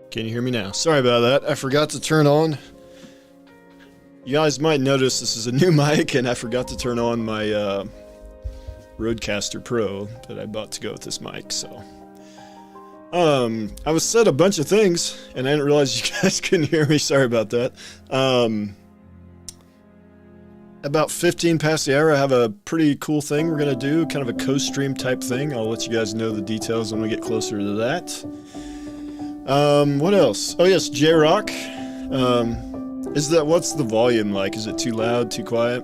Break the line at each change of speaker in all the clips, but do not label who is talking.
Can you hear me now? Sorry about that. I forgot to turn on. You guys might notice this is a new mic, and I forgot to turn on my Rodecaster Pro that I bought to go with this mic, so. I was said a bunch of things, and I didn't realize you guys couldn't hear me. Sorry about that. About 15 past the hour, I have a pretty cool thing we're going to do, kind of a co-stream type thing. I'll let you guys know the details when we get closer to that. What else? Oh yes, J-Rock. What's the volume like? Is it too loud, too quiet?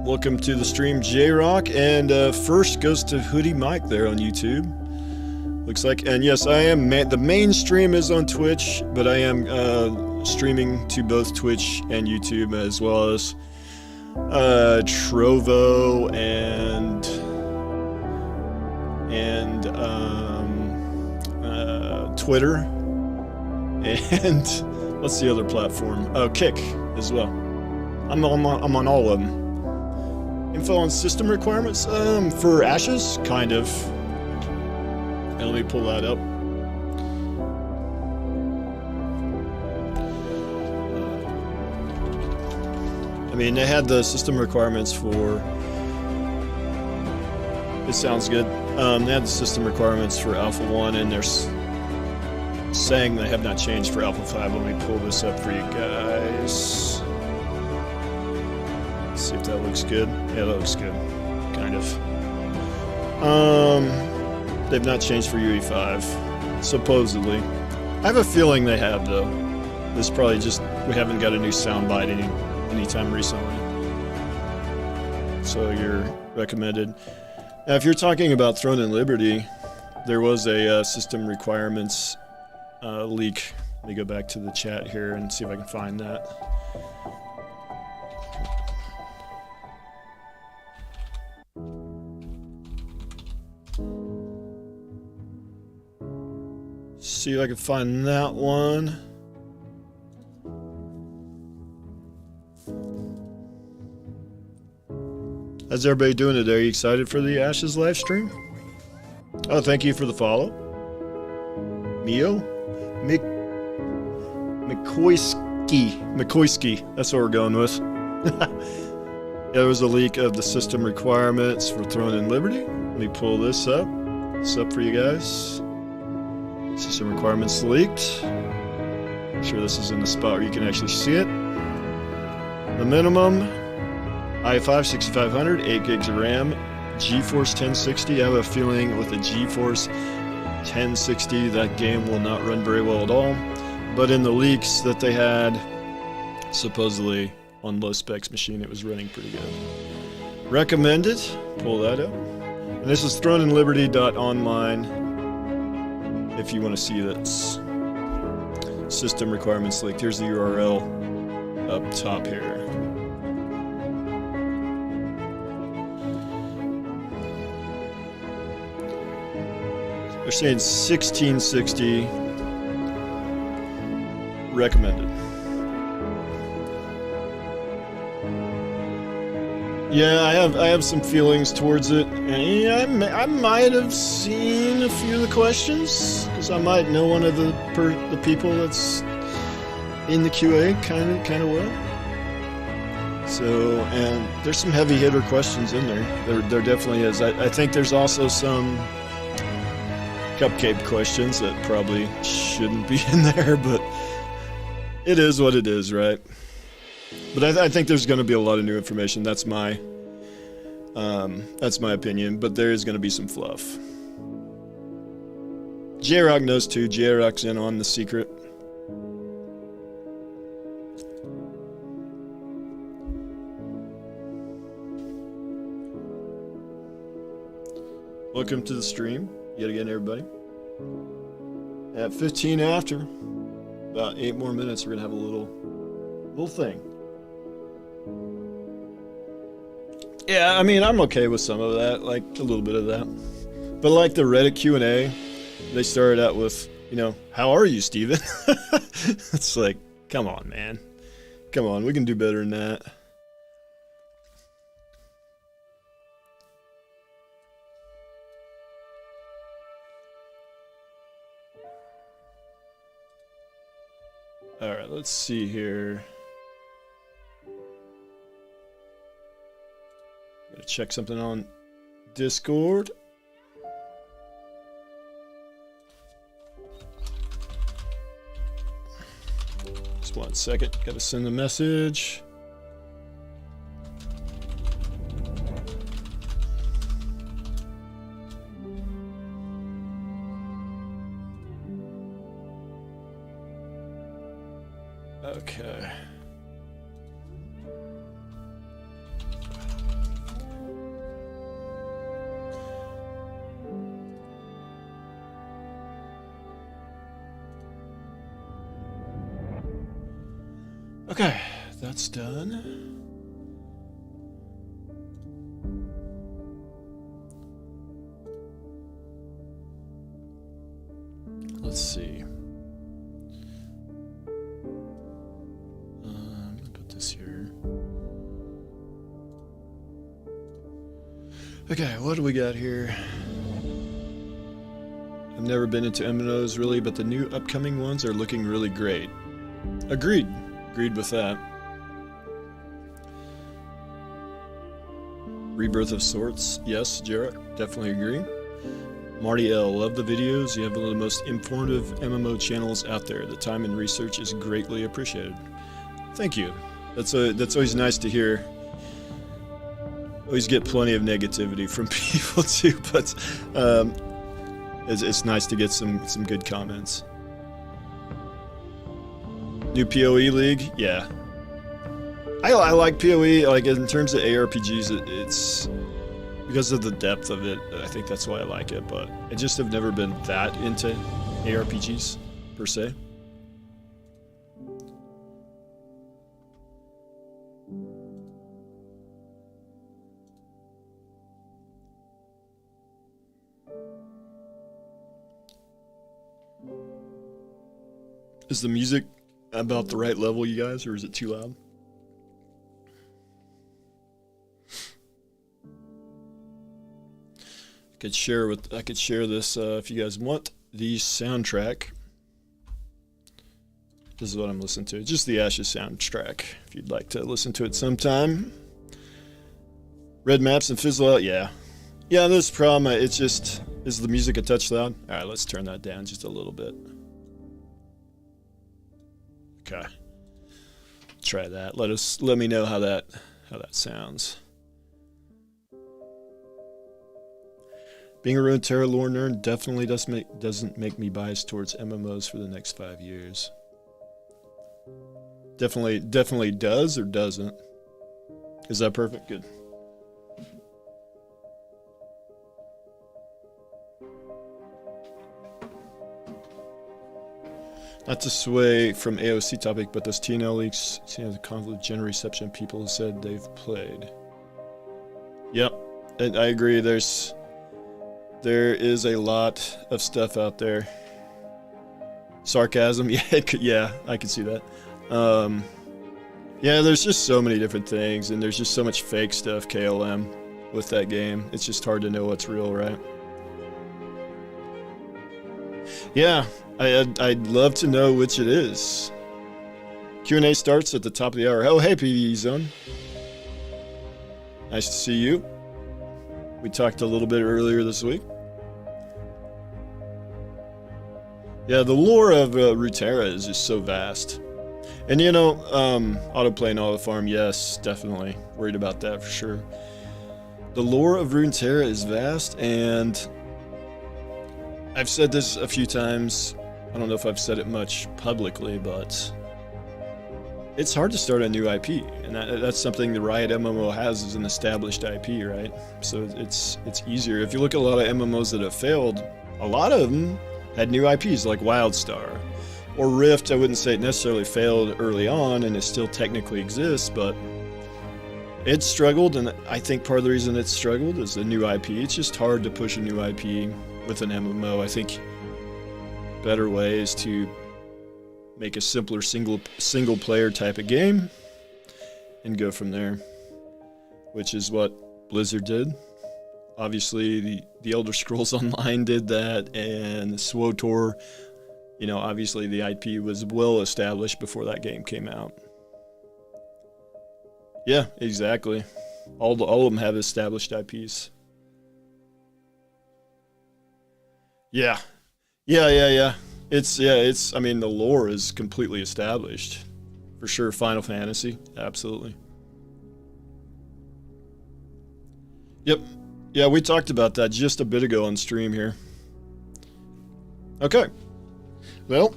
Welcome to the stream, J-Rock, and first goes to Hoodie Mike there on YouTube. Looks like, and yes, I am, the main stream is on Twitch, but I am streaming to both Twitch and YouTube, as well as Trovo and Twitter, and what's the other platform? Oh, Kick as well. I'm on all of them. Info on system requirements for Ashes, kind of. And let me pull that up. I mean, they had the system requirements for. It sounds good. They had the system requirements for Alpha 1, and they're saying they have not changed for Alpha 5. Let me pull this up for you guys. See if that looks good. Yeah, that looks good. Kind of. They've not changed for UE5, supposedly. I have a feeling they have, though. This probably just, we haven't got a new soundbite anytime recently. So you're recommended. Now, if you're talking about Throne and Liberty, there was a system requirements leak. Let me go back to the chat here and see if I can find that. See if I can find that one. How's everybody doing today? Are you excited for the Ashes live stream? Oh, thank you for the follow. Mio? McCoyski. That's what we're going with. There was a leak of the system requirements for Throne and Liberty. Let me pull this up. It's up for you guys. System requirements leaked. I'm sure this is in the spot where you can actually see it. The minimum i5 6500, 8 gigs of RAM, GeForce 1060. I have a feeling with the GeForce 1060 that game will not run very well at all. But in the leaks that they had, supposedly on low specs machine, it was running pretty good. Recommended. Pull that up. And this is throneandliberty.online. If you want to see that system requirements leaked, here's the URL up top here. They're saying 1660 recommended. Yeah, I have some feelings towards it, and yeah, I might have seen a few of the questions, because I might know one of the people that's in the QA kind of well. So, and there's some heavy hitter questions in there. There definitely is. I think there's also some cupcake questions that probably shouldn't be in there, but it is what it is, right? But I think there's going to be a lot of new information. That's my opinion. But there is going to be some fluff. J-Rock knows too. J-Rock's in on the secret. Welcome to the stream, yet again, everybody. At 15 after, about 8 more minutes, we're gonna have a little thing. Yeah, I mean, I'm okay with some of that, like a little bit of that. But like the Reddit Q&A, they started out with, you know, how are you, Steven? It's like, come on, man. Come on, we can do better than that. Alright, let's see here. Gotta check something on Discord. Just 1 second. Gotta send a message. Okay. Okay, that's done. Let's see. Put this here. Okay, what do we got here? I've never been into MMOs really, but the new upcoming ones are looking really great. Agreed. Agreed with that. Rebirth of sorts. Yes, Jarrett. Definitely agree. Marty L. Love the videos. You have one of the most informative MMO channels out there. The time and research is greatly appreciated. Thank you. That's always nice to hear. Always get plenty of negativity from people too, but it's nice to get some good comments. New PoE League? Yeah. I like PoE, like in terms of ARPGs, it's because of the depth of it, I think that's why I like it, but I just have never been that into ARPGs, per se. Is the music about the right level, you guys, or is it too loud? I could share this if you guys want the soundtrack. This is what I'm listening to. Just the Ashes soundtrack, if you'd like to listen to it sometime. Red maps and fizzle out, yeah. Yeah, there's a problem. It's just, is the music a touch loud? All right, let's turn that down just a little bit. Okay. Try that. Let me know how that sounds. Being a Runeterra lore nerd definitely doesn't make me biased towards MMOs for the next 5 years. Definitely does or doesn't. Is that perfect? Good. Not to sway from AOC topic, but those TNL leaks seem the conflict gen reception people have said they've played. Yep, and I agree. There is a lot of stuff out there. Sarcasm, yeah, I can see that. Yeah, there's just so many different things, and there's just so much fake stuff, KLM, with that game. It's just hard to know what's real, right? Yeah, I'd love to know which it is. Q&A starts at the top of the hour. Oh, hey, PvE Zone. Nice to see you. We talked a little bit earlier this week. Yeah, the lore of Runeterra is just so vast. And you know, autoplay and auto-farm, yes, definitely. Worried about that for sure. The lore of Runeterra is vast, and I've said this a few times. I don't know if I've said it much publicly, but it's hard to start a new IP, and that's something the Riot MMO has, is an established IP, right? So it's easier. If you look at a lot of MMOs that have failed, a lot of them had new IPs like Wildstar. Or Rift, I wouldn't say it necessarily failed early on, and it still technically exists, but it struggled, and I think part of the reason it struggled is the new IP. It's just hard to push a new IP with an MMO. I think better way is to make a simpler single player type of game and go from there, which is what Blizzard did. Obviously, the Elder Scrolls Online did that, and SWTOR you know, obviously the IP was well established before that game came out. Yeah, exactly. All of them have established IPs. Yeah. It's I mean, the lore is completely established. For sure, Final Fantasy, absolutely. Yep. Yeah, we talked about that just a bit ago on stream here. Okay. Well,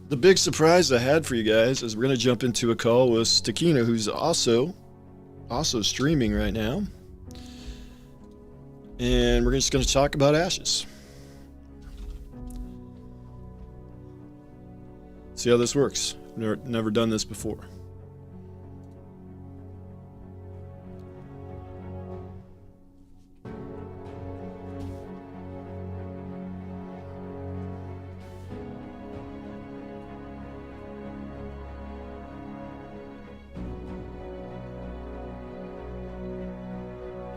the big surprise I had for you guys is we're going to jump into a call with Stakina, who's also streaming right now. And we're just going to talk about Ashes. See how this works. Never done this before.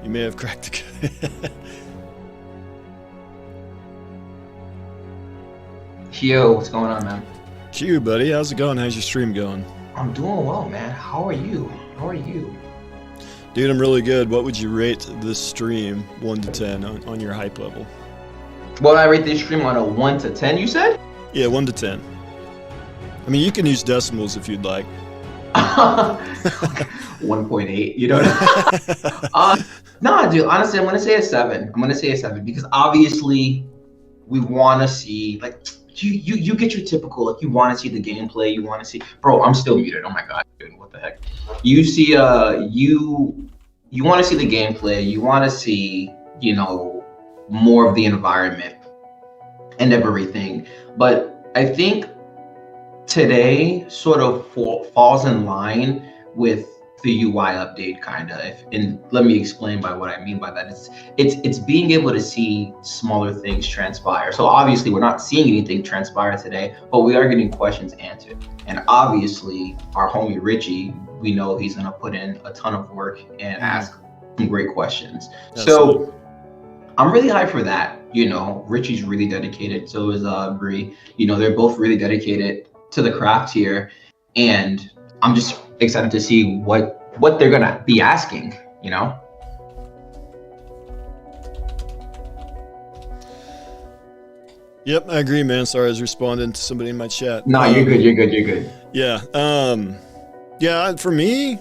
You may have cracked the
Yo, what's going on, man?
Q, buddy. How's it going? How's your stream going?
I'm doing well, man. How are you?
Dude, I'm really good. What would you rate this stream 1 to 10 on your hype level?
Well, I rate this stream on a 1 to 10, you said?
Yeah, 1 to 10. I mean, you can use decimals if you'd like.
1.8, you know? Nah, dude, honestly, I'm going to say a 7. Because obviously we want to see, like, you get your typical, like, you want to see the gameplay, you want to see, bro, I'm still muted. Oh my God, dude, what the heck? You see, you want to see the gameplay, you want to see, you know, more of the environment and everything. But I think today sort of falls in line with the UI update, kind of. And let me explain by what I mean by that. It's being able to see smaller things transpire. So obviously we're not seeing anything transpire today, but we are getting questions answered. And obviously our homie Richie, we know he's gonna put in a ton of work and ask some great questions. So I'm really hyped for that. You know, Richie's really dedicated. So is Bree. You know, they're both really dedicated to the craft here, and I'm just excited to see what they're gonna be asking, you know?
Yep, I agree, man. Sorry, I was responding to somebody in my chat.
No, you're good.
Yeah, yeah. For me,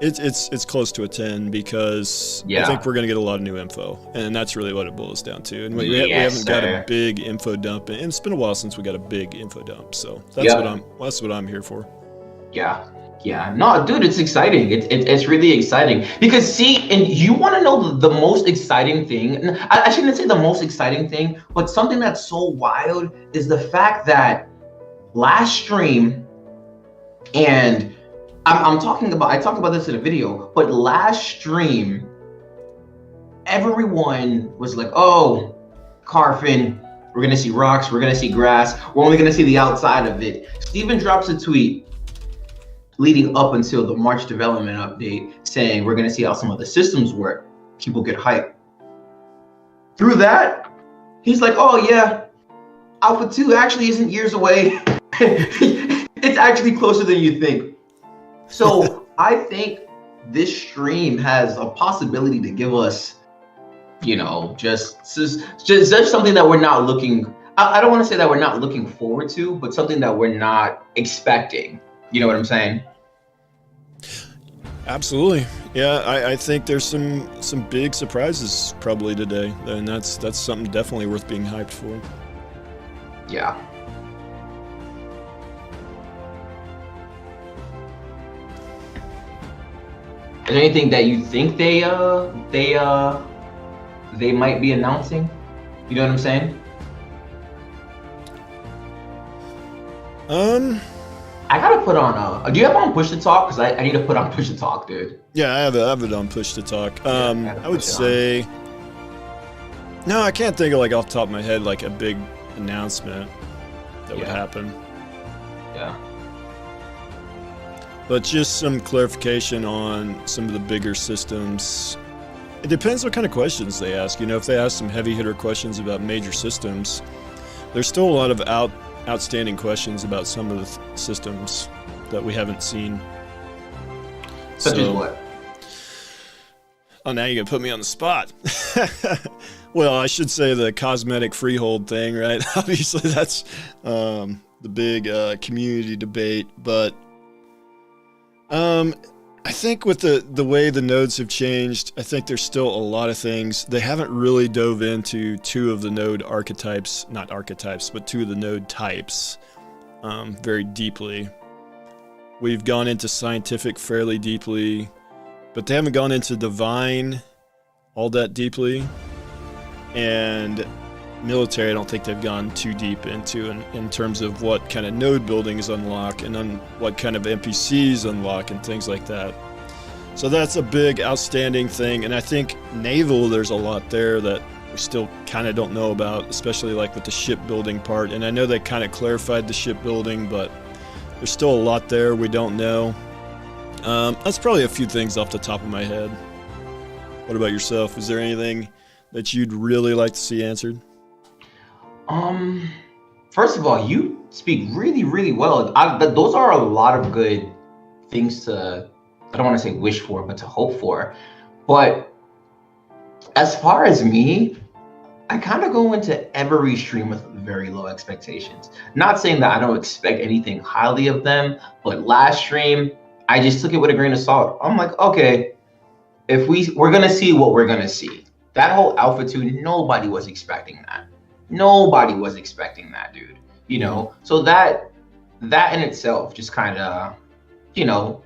it's close to a 10 because I think we're gonna get a lot of new info, and that's really what it boils down to. And we haven't got a big info dump, and it's been a while since we got a big info dump. So that's what I'm here for. Yeah, no, dude, it's exciting. It's really exciting because see, and you want to know the most exciting thing. I shouldn't say the most exciting thing, but something that's so wild is the fact that last stream, and I talked about this in a video, but last stream, everyone was like, "Oh, Carfin, we're gonna see rocks, we're gonna see grass, we're only gonna see the outside of it." Steven drops a tweet leading up until the March development update saying we're going to see how some of the systems work. People get hyped. Through that, he's like, oh yeah, Alpha 2 actually isn't years away. It's actually closer than you think. So I think this stream has a possibility to give us, you know, just something that we're not looking, I don't want to say that we're not looking forward to, but something that we're not expecting. You know what I'm saying? Absolutely. Yeah, I think there's some big surprises probably today, and that's something definitely worth being hyped for.
Yeah. Is there anything that you think they might be announcing? You know what I'm saying? I gotta put on do you have on push to talk? Because I need to put on push to talk, dude.
Yeah, I have it on push to talk. I would say no, I can't think of like off the top of my head like a big announcement that would happen.
Yeah.
But just some clarification on some of the bigger systems. It depends what kind of questions they ask. You know, if they ask some heavy hitter questions about major systems, there's still a lot of outstanding questions about some of the systems that we haven't seen.
Such as what?
Oh, now you're gonna put me on the spot. Well, I should say the cosmetic freehold thing, right? Obviously, that's the big community debate. But I think with the way the nodes have changed, I think there's still a lot of things. They haven't really dove into two of the node archetypes, not archetypes, but two of the node types very deeply. We've gone into scientific fairly deeply, but they haven't gone into divine all that deeply. And military, I don't think they've gone too deep into in terms of what kind of node buildings unlock and what kind of NPCs unlock and things like that. So that's a big outstanding thing. And I think naval, there's a lot there that we still kind of don't know about, especially like with the shipbuilding part. And I know they kind of clarified the shipbuilding, but there's still a lot there we don't know. That's probably a few things off the top of my head. What about yourself? Is there anything that you'd really like to see answered?
First of all, you speak really, really well. Those are a lot of good things to, I don't want to say wish for, but to hope for. But as far as me, I kind of go into every stream with very low expectations. Not saying that I don't expect anything highly of them, but last stream, I just took it with a grain of salt. I'm like, okay, if we're gonna see what we're gonna see. That whole Alpha 2, nobody was expecting that. Nobody was expecting that, dude. You know, so that in itself just kind of, you know,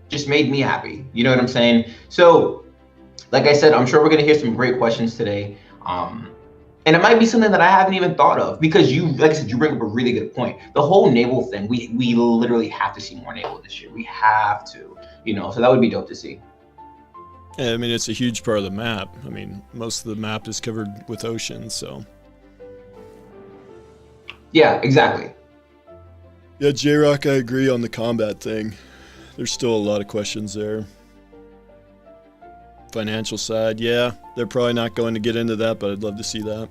just made me happy. You know what I'm saying? So, like I said, I'm sure we're gonna hear some great questions today. And it might be something that I haven't even thought of, because you, like I said, you bring up a really good point. The whole naval thing, we literally have to see more naval this year. We have to, you know, so that would be dope to see.
Yeah, I mean, it's a huge part of the map. I mean, most of the map is covered with ocean, so.
Yeah, exactly.
Yeah, J-Rock, I agree on the combat thing. There's still a lot of questions there. Financial side, yeah, they're probably not going to get into that, but I'd love to see that.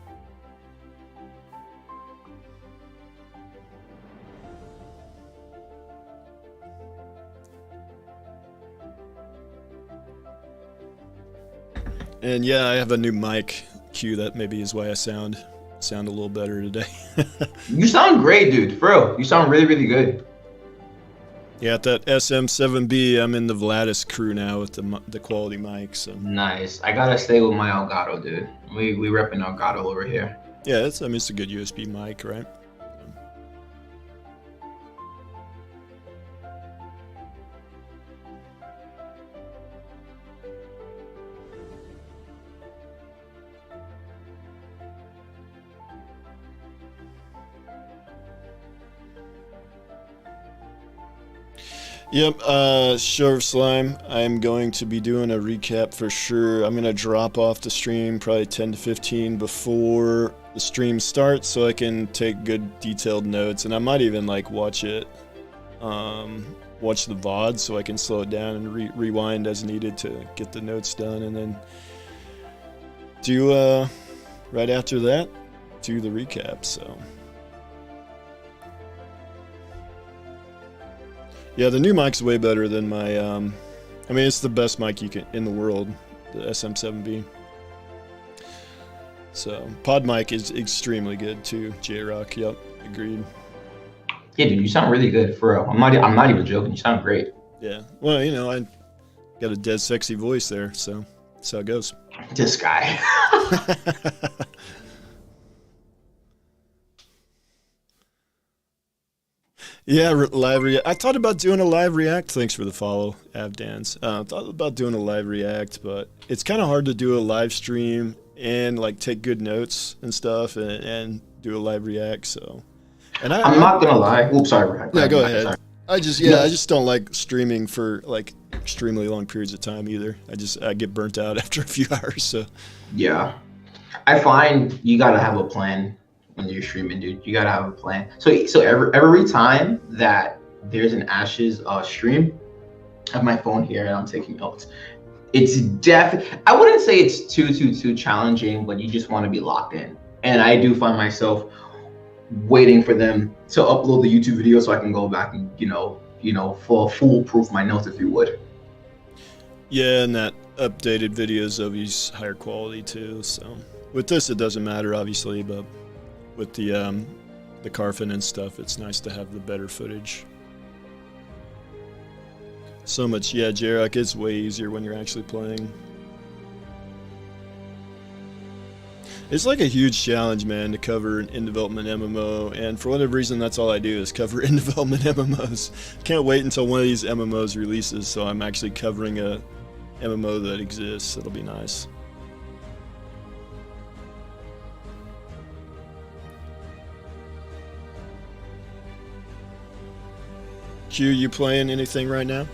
And yeah, I have a new mic cue. That maybe is why I sound a little better today.
You sound great, dude. For real, you sound really, really good.
Yeah, at that SM7B, I'm in the Vladis crew now with the quality mic. So
nice. I gotta stay with my Elgato, dude. We repping Elgato over here.
Yeah, it's a good USB mic, right? Yep, sure, Slime. I'm going to be doing a recap for sure. I'm going to drop off the stream probably 10 to 15 before the stream starts so I can take good detailed notes. And I might even like watch it, watch the VOD so I can slow it down and rewind as needed to get the notes done. And then do, right after that, do the recap, so. Yeah, the new mic's way better than my, I mean, it's the best mic you can in the world, the SM7B. So, pod mic is extremely good too, J-Rock, yep, agreed.
Yeah, dude, you sound really good, for real. I'm not even joking, you sound great.
Yeah, well, you know, I got a dead sexy voice there, so that's how it goes.
This guy.
Yeah, live react. I thought about doing a live react. Thanks for the follow, Avdans. Thought about doing a live react, but it's kind of hard to do a live stream and like take good notes and stuff and do a live react. So, and
I'm not gonna lie. Oops, sorry.
Yeah, go ahead.
Sorry.
I just don't like streaming for like extremely long periods of time either. I get burnt out after a few hours. So, yeah,
I find you gotta have a plan. When you're streaming, dude, you gotta have a plan. So every time that there's an Ashes stream, I have my phone here and I'm taking notes. It's I wouldn't say it's too challenging, but you just want to be locked in. And I do find myself waiting for them to upload the YouTube video so I can go back and for foolproof my notes, if you would.
Yeah, and that updated videos of he's higher quality too. So with this, it doesn't matter obviously, but with the Carfin and stuff, it's nice to have the better footage. So much, yeah, Jarek, it's way easier when you're actually playing. It's like a huge challenge, man, to cover an in-development MMO, and for whatever reason, that's all I do is cover in-development MMOs. Can't wait until one of these MMOs releases, so I'm actually covering a MMO that exists. It'll be nice. Q, you playing anything right now?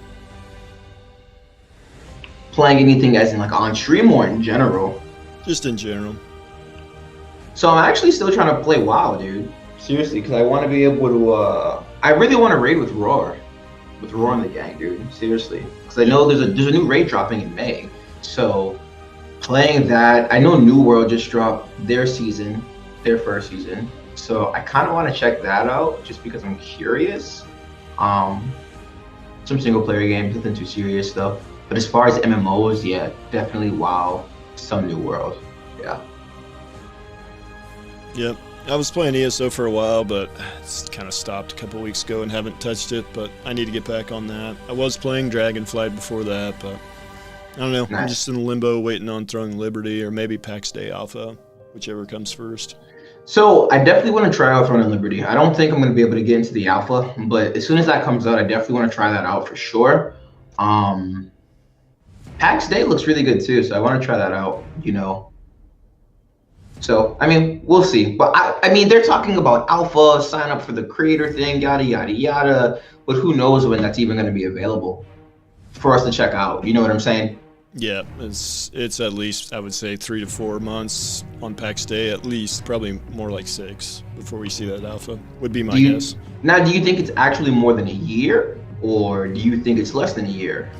Playing anything as in like on stream or in general?
Just in general.
So I'm actually still trying to play WoW, dude. Seriously, because I want to be able to. I really want to raid with Roar, in the gang, dude. Seriously, because I know there's a new raid dropping in May. So playing that, I know New World just dropped their first season. So I kind of want to check that out just because I'm curious. Some single player games, nothing too serious stuff. But as far as MMOs, yeah, definitely WoW, some New World, yeah.
Yep, I was playing ESO for a while, but it's kind of stopped a couple weeks ago and haven't touched it, but I need to get back on that. I was playing Dragonflight before that, but I don't know. Nice. I'm just in limbo waiting on Throwing Liberty or maybe PAX Day Alpha, whichever comes first.
So I definitely want to try out Throwing Liberty. I don't think I'm going to be able to get into the Alpha, but as soon as that comes out, I definitely want to try that out for sure. PAX Day looks really good too, so I want to try that out, So, I mean, we'll see. But I mean, they're talking about alpha, sign up for the creator thing, yada, yada, yada. But who knows when that's even going to be available for us to check out. You know what I'm saying?
Yeah, it's at least, I would say, 3 to 4 months on PAX Day, at least, probably more like 6 before we see that alpha, would be my guess.
Now, do you think it's actually more than a year, or do you think it's less than a year?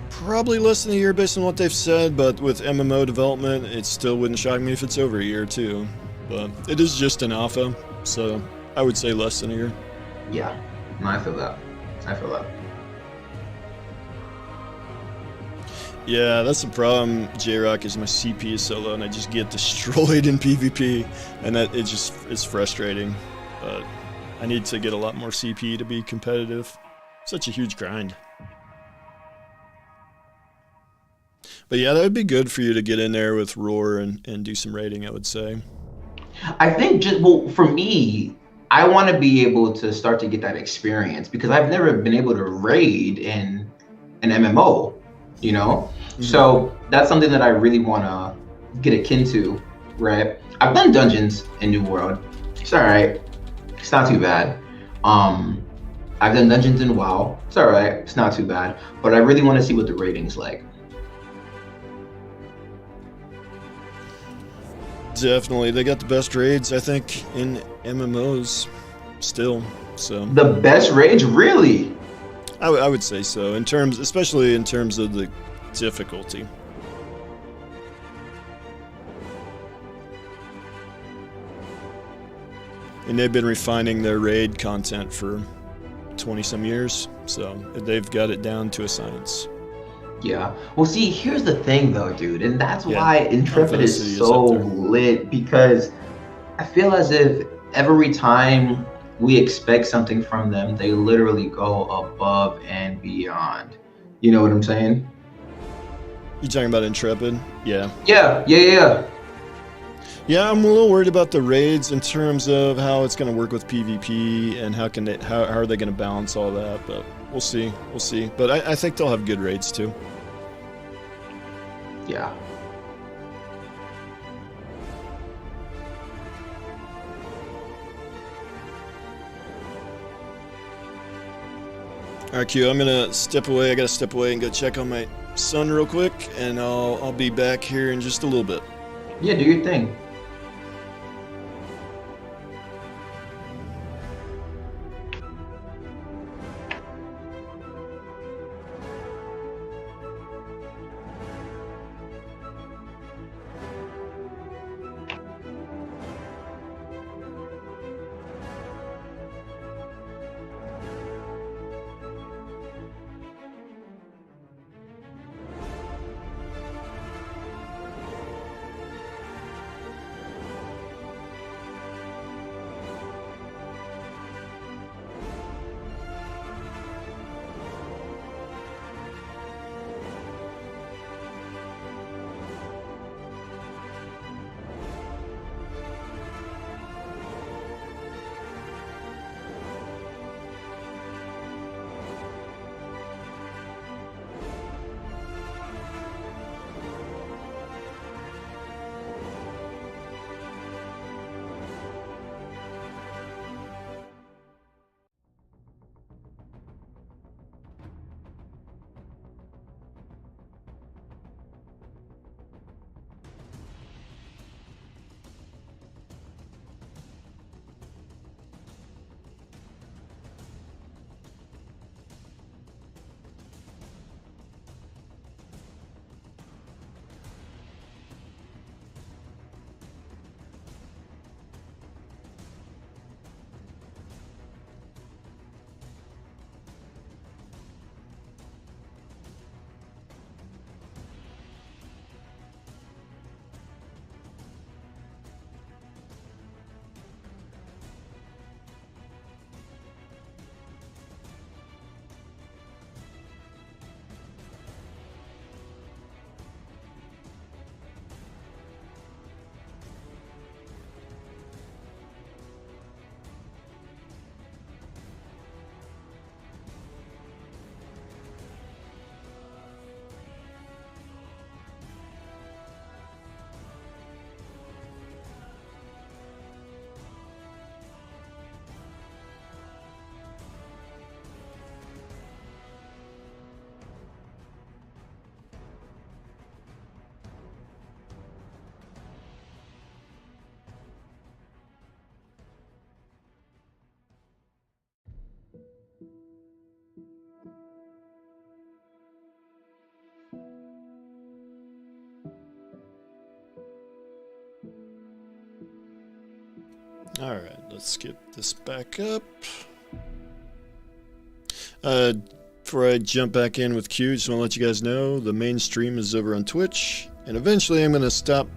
Probably less than a year based on what they've said, but with MMO development, it still wouldn't shock me if it's over a year too. But it is just an alpha, so I would say less than a year.
Yeah, no, I feel that.
Yeah, that's the problem, J-Rock, is my CP is so low and I just get destroyed in PvP, and that it's frustrating. But I need to get a lot more CP to be competitive. Such a huge grind. But yeah, that would be good for you to get in there with Roar and do some raiding, I would say.
I think for me, I want to be able to start to get that experience because I've never been able to raid in an MMO, Mm-hmm. So that's something that I really want to get akin to, right? I've done dungeons in New World. It's all right. It's not too bad. I've done dungeons in WoW. It's all right. It's not too bad. But I really want to see what the rating's like.
Definitely, they got the best raids, I think, in MMOs still. So
the best raids, really?
I would say so, especially in terms of the difficulty. And they've been refining their raid content for 20-some years, so they've got it down to a science.
Yeah. Well, see, here's the thing, though, dude, and that's why Intrepid is so lit, because I feel as if every time we expect something from them, they literally go above and beyond. You know what I'm saying?
You talking about Intrepid? Yeah.
Yeah.
Yeah, I'm a little worried about the raids in terms of how it's going to work with PvP and how are they going to balance all that, but we'll see. But I think they'll have good raids too.
Yeah.
Alright, Q, I'm gonna step away. I gotta step away and go check on my son real quick, and I'll be back here in just a little bit.
Yeah, do your thing.
All right, let's get this back up. Before I jump back in with Q, just want to let you guys know the main stream is over on Twitch, and eventually I'm going to stop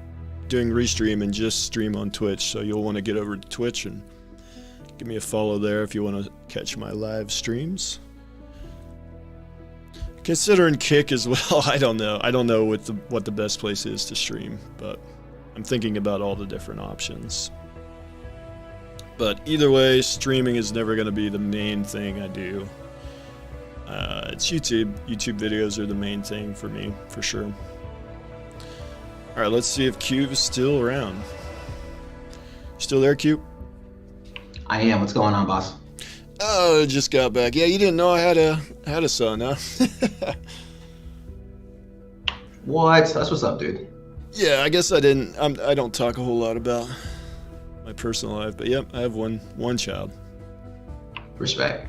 doing restream and just stream on Twitch, so you'll want to get over to Twitch and give me a follow there if you want to catch my live streams. Considering Kick as well, I don't know. I don't know what the best place is to stream, but I'm thinking about all the different options. But either way, streaming is never going to be the main thing I do. It's YouTube. YouTube videos are the main thing for me, for sure. Alright, let's see if Cube is still around. Still there, Cube?
I am. What's going on, boss?
Oh, just got back. Yeah, you didn't know I had a son, huh?
What? That's what's up, dude.
Yeah, I guess I didn't. I don't talk a whole lot about my personal life, but yep, I have one child.
Respect.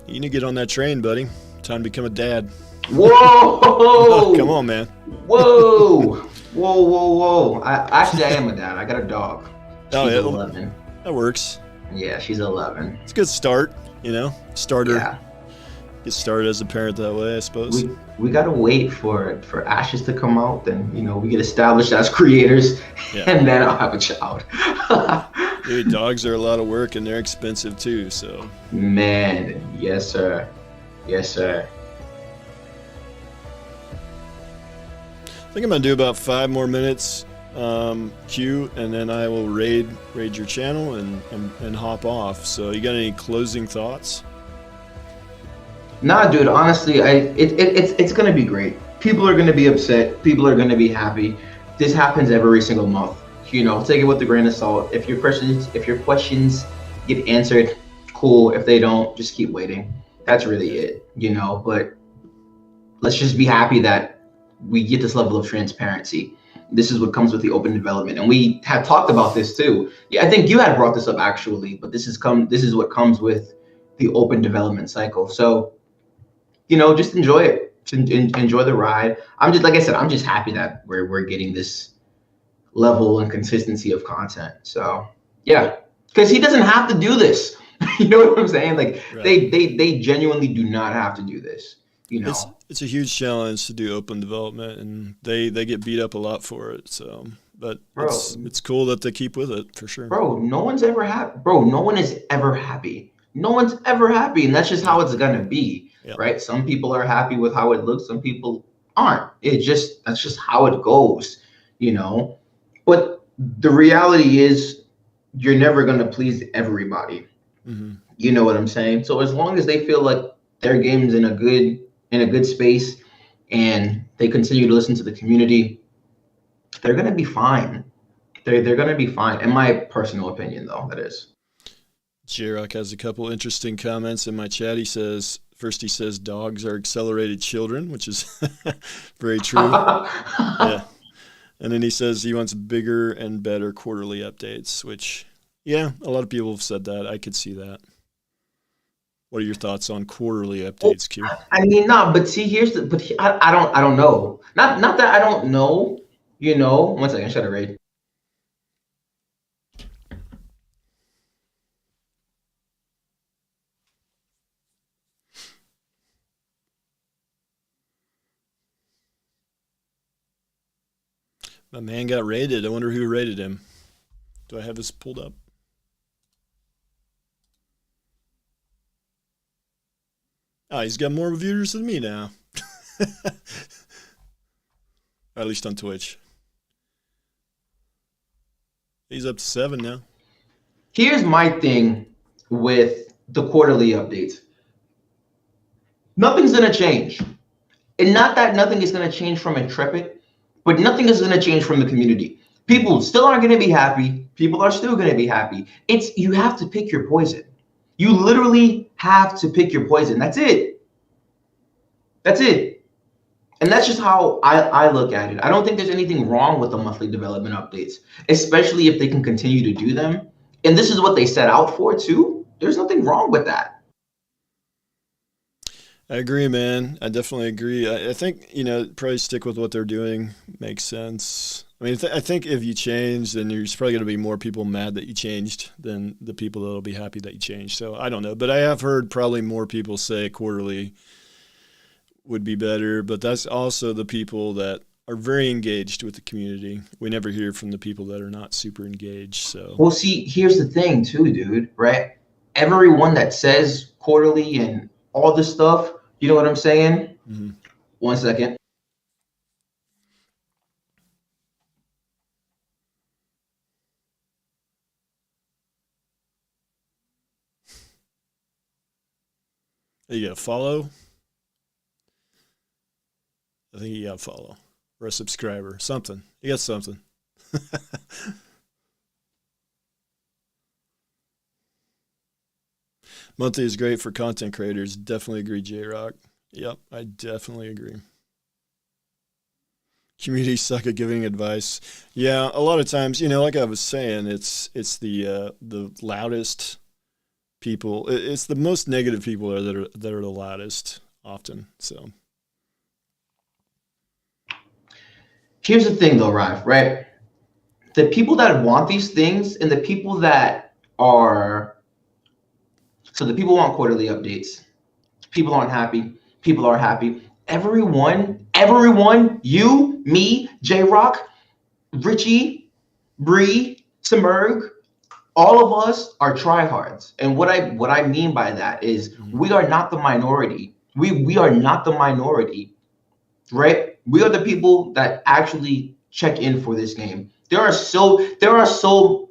You need to get on that train, buddy. Time to become a dad.
Whoa!
Come on, man.
Whoa! Whoa! Actually, I am a dad. I got a dog. She's 11.
That works.
Yeah, she's 11.
It's a good start, you know. Starter.
Yeah.
Get started as a parent that way, I suppose.
We gotta wait for Ashes to come out, then we get established as creators, and then I'll have a child.
Dude, dogs are a lot of work and they're expensive too, so.
Man, yes sir. Yes sir.
I think I'm gonna do about 5 more minutes, Q, and then I will raid your channel and hop off. So you got any closing thoughts?
Nah, dude. Honestly, it's gonna be great. People are gonna be upset. People are gonna be happy. This happens every single month. Take it with a grain of salt. If your questions get answered, cool. If they don't, just keep waiting. That's really it. But let's just be happy that we get this level of transparency. This is what comes with the open development, and we had talked about this too. Yeah, I think you had brought this up actually, but this is what comes with the open development cycle. So, just enjoy it. Enjoy the ride. I'm just happy that we're getting this level and consistency of content. So yeah, because he doesn't have to do this. You know what I'm saying? Like right. they genuinely do not have to do this.
It's a huge challenge to do open development, and they get beat up a lot for it. So, but bro, it's cool that they keep with it for sure.
Bro, no one's ever happy. Bro, no one is ever happy. No one's ever happy, and that's just how it's gonna be, right? Some people are happy with how it looks. Some people aren't. That's just how it goes, But the reality is, you're never gonna please everybody. Mm-hmm. You know what I'm saying? So as long as they feel like their game's in a good space and they continue to listen to the community, they're gonna be fine. They're gonna be fine. In my personal opinion, though, that is.
J-Rock has a couple interesting comments in my chat. He says dogs are accelerated children, which is very true. Yeah. And then he says he wants bigger and better quarterly updates, which, yeah, a lot of people have said that. I could see that. What are your thoughts on quarterly updates, Q?
I mean, but see, I don't know. Not that I don't know, One second, shut it, Ray.
My man got raided. I wonder who raided him. Do I have this pulled up? Oh, he's got more viewers than me now. Or at least on Twitch. He's up to 7 now.
Here's my thing with the quarterly updates. Nothing's going to change. And not that nothing is going to change from Intrepid, but nothing is going to change from the community. People still aren't going to be happy. People are still going to be happy. You have to pick your poison. You literally have to pick your poison. That's it. That's it. And that's just how I look at it. I don't think there's anything wrong with the monthly development updates, especially if they can continue to do them. And this is what they set out for too. There's nothing wrong with that.
I agree, man. I definitely agree. I think, probably stick with what they're doing makes sense. I mean, I think if you change, then there's probably going to be more people mad that you changed than the people that'll be happy that you changed. So I don't know, but I have heard probably more people say quarterly would be better, but that's also the people that are very engaged with the community. We never hear from the people that are not super engaged. So,
well, see, here's the thing too, dude, right? Everyone that says quarterly and all this stuff, you know what I'm saying?
mm-hmm.
1 second.
You got to follow. I think you got to follow or a subscriber, something. You got something. Monthly is great for content creators. Definitely agree, J-Rock. Yep, I definitely agree. Communities suck at giving advice. Yeah, a lot of times, you know, like I was saying, it's the loudest people. It's the most negative people that are the loudest often. So
Here's the thing, though, Rive, right? The people that want these things and the people that are so the people want quarterly updates. People aren't happy. People are happy. Everyone, you, me, J-Rock, Richie, Bree, Simurg, all of us are tryhards. And what I mean by that is we are not the minority. We are not the minority, right? We are the people that actually check in for this game. There are so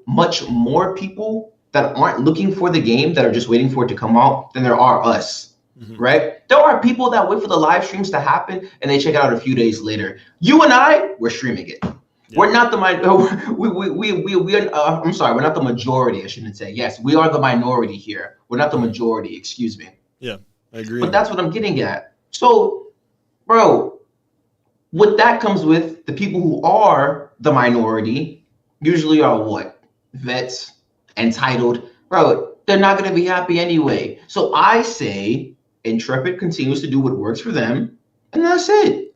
much more people that aren't looking for the game that are just waiting for it to come out than there are us. Right? There are people that wait for the live streams to happen and they check it out a few days later. You and I, we're streaming it. Yeah. We're not the I'm sorry, we're not the majority, I shouldn't say. Yes, we are the minority here. We're not the majority, excuse me.
Yeah, I agree.
But that's what I'm getting at. So, bro, what that comes with, the people who are the minority usually are what? Vets, entitled. Bro, they're not going to be happy anyway. So I say Intrepid continues to do what works for them, and that's it.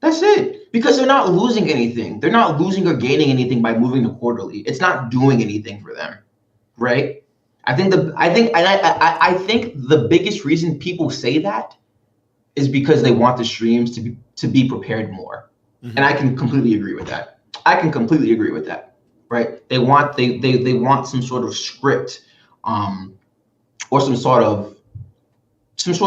That's it. Because they're not losing anything. They're not losing or gaining anything by moving to quarterly. It's not doing anything for them, right? I think the biggest reason people say that is because they want the streams to be prepared more, and I can completely agree with that. Right? They want some sort of script, or some sort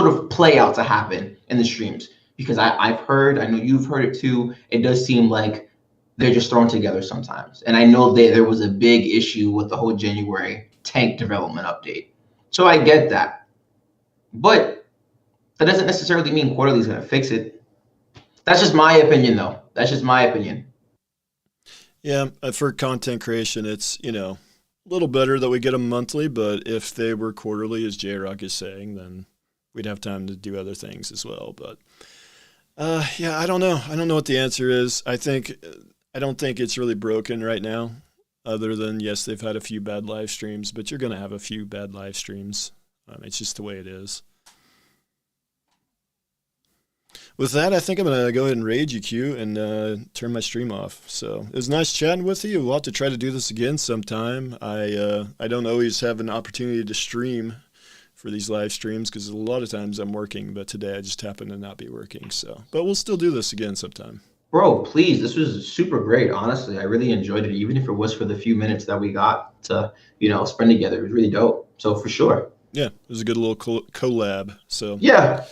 of play out to happen in the streams, because I've heard, I know you've heard it too, it does seem like they're just thrown together sometimes. And I know there was a big issue with the whole January tank development update. So I get that. But that doesn't necessarily mean quarterly is going to fix it. That's just my opinion, though. That's just my opinion.
Yeah, for content creation, it's, you know, a little better that we get them monthly, but if they were quarterly, as J-Rock is saying, then we'd have time to do other things as well. But yeah, I don't know. I don't know what the answer is. I don't think it's really broken right now, other than, yes, they've had a few bad live streams, but you're going to have a few bad live streams. It's just the way it is. With that, I think I'm going to go ahead and raid you, Q, and turn my stream off. So it was nice chatting with you. We'll have to try to do this again sometime. I don't always have an opportunity to stream for these live streams because a lot of times I'm working, but today I just happen to not be working. So, but we'll still do this again sometime.
Bro, please, this was super great. Honestly, I really enjoyed it, even if it was for the few minutes that we got to, spend together. It was really dope. So for sure.
Yeah, it was a good little collab. So
yeah.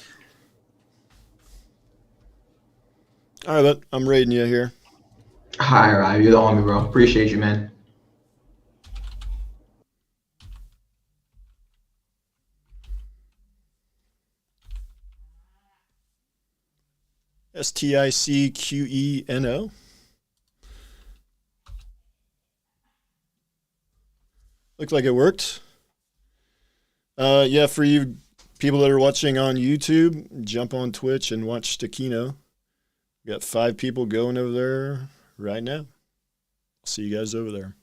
All right, I'm raiding you here.
All right, you're the homie, bro. Appreciate you, man.
STICQENO. Looked like it worked. Yeah, for you people that are watching on YouTube, jump on Twitch and watch Stakino. We got 5 people going over there right now. See you guys over there.